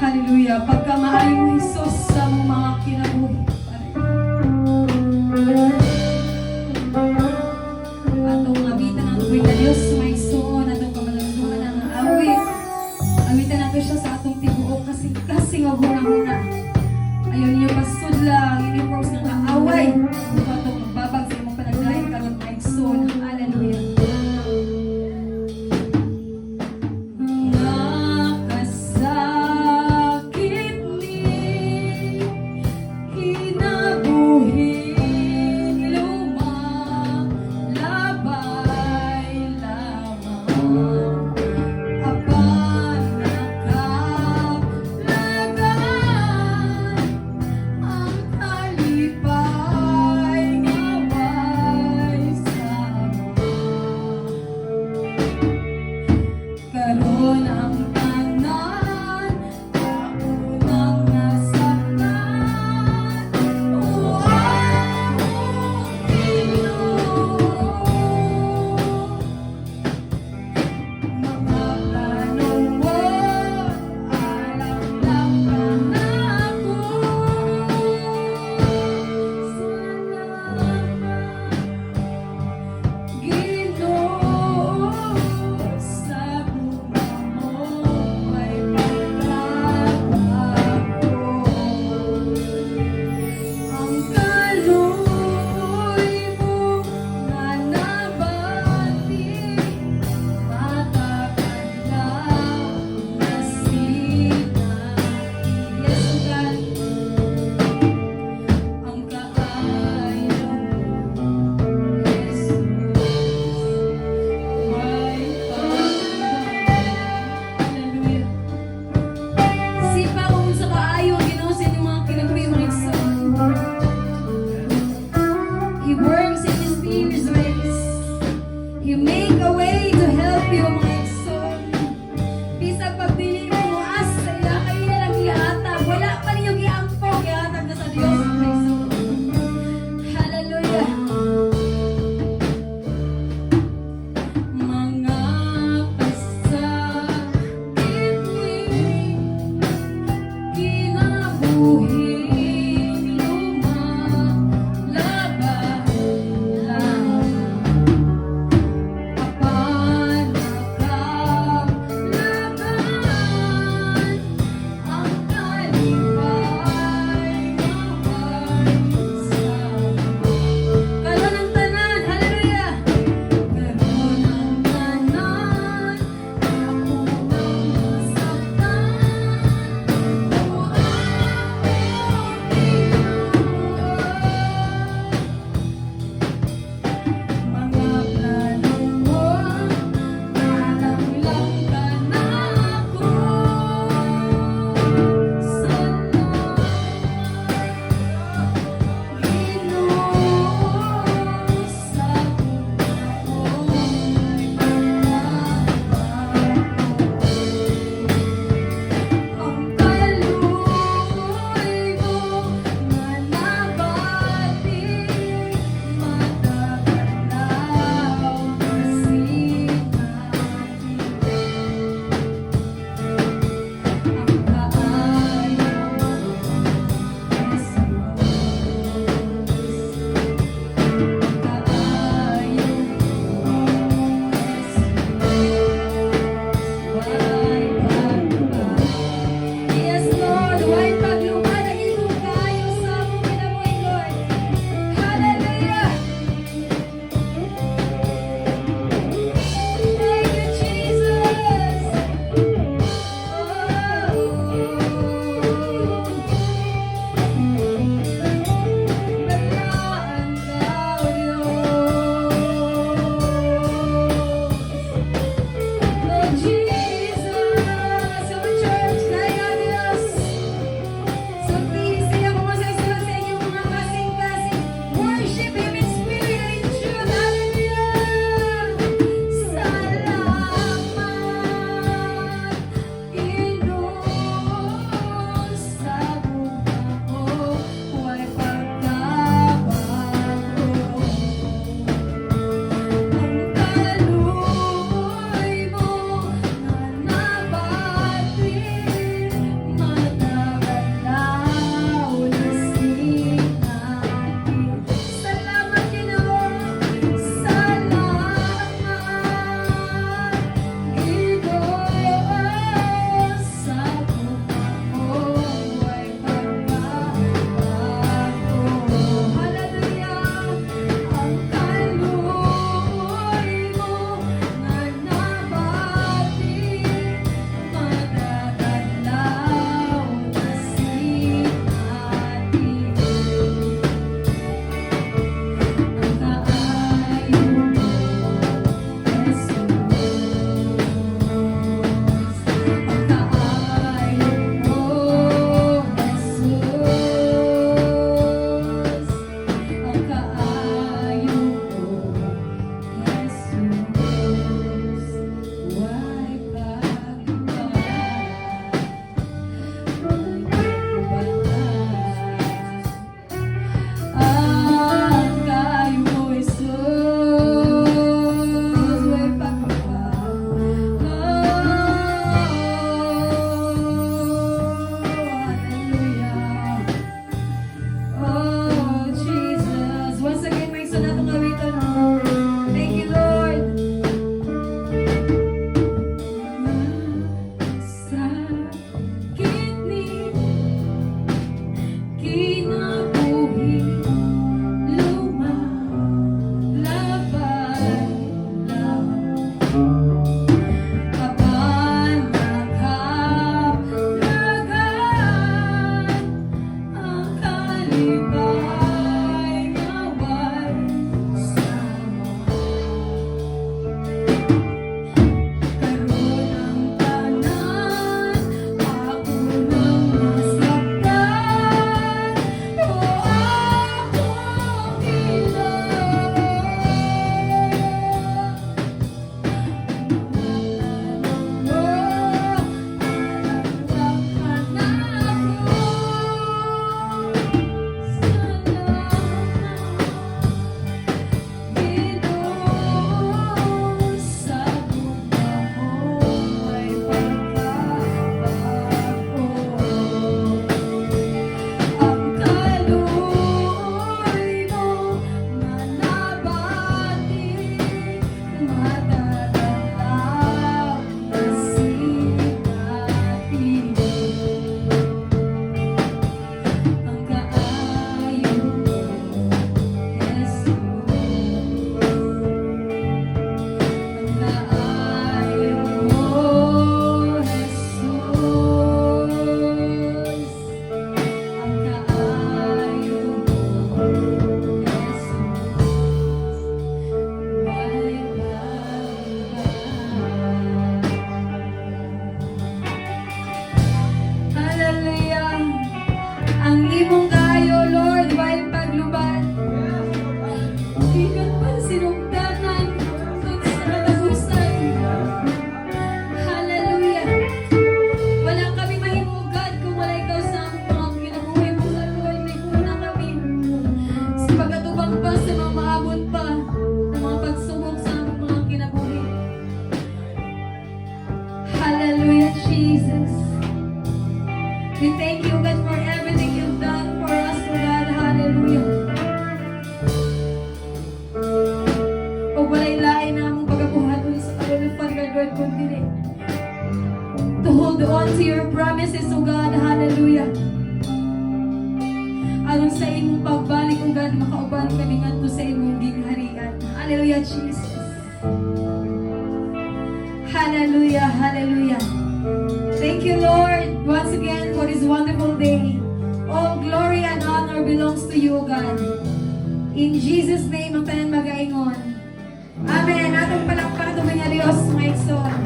Hallelujah. Pagkamahal mo, Jesus, sa mga kinabuhi. Atong awitan ang tuwing na Diyos, may suon, atong kamalagduman ang awit. Awitan natin siya sa atong tibuok kasi nga huna-huna. Ayaw niyo pasudla, ang universe ng kaaway. Kung atong magbabag sa imong panagdahin, karoon may suon. Hallelujah. imong kayo, Lord, may paglubad. Ikat pa sinugdanan, sa katapusan. Hallelujah. Wala kami mahimugad kung wala ikaw sa aming mga kinabuhi mo, Lord. May kuna kami. Sa pagkatubang pa, sa mga maabot pa, ng mga pagsubok sa aming mga kinabuhi. Hallelujah, Jesus. We thank you, God, for everything you've done for us, O God. Hallelujah. O walay lain na among pagabuhaton sa kalulupan, God, Lord, kundi to hold on to your promises, O God. Hallelujah. Aron sa imong pagbalik, O God, makauban kami ngadto sa imong gingharian. Hallelujah, Jesus. Hallelujah, hallelujah. Thank you, Lord, once again for this wonderful day. All glory and honor belongs to you, God. In Jesus' name, ang tanan magaingon. Amen. Atong palakpakan ito mga Diyos, mga igsoon.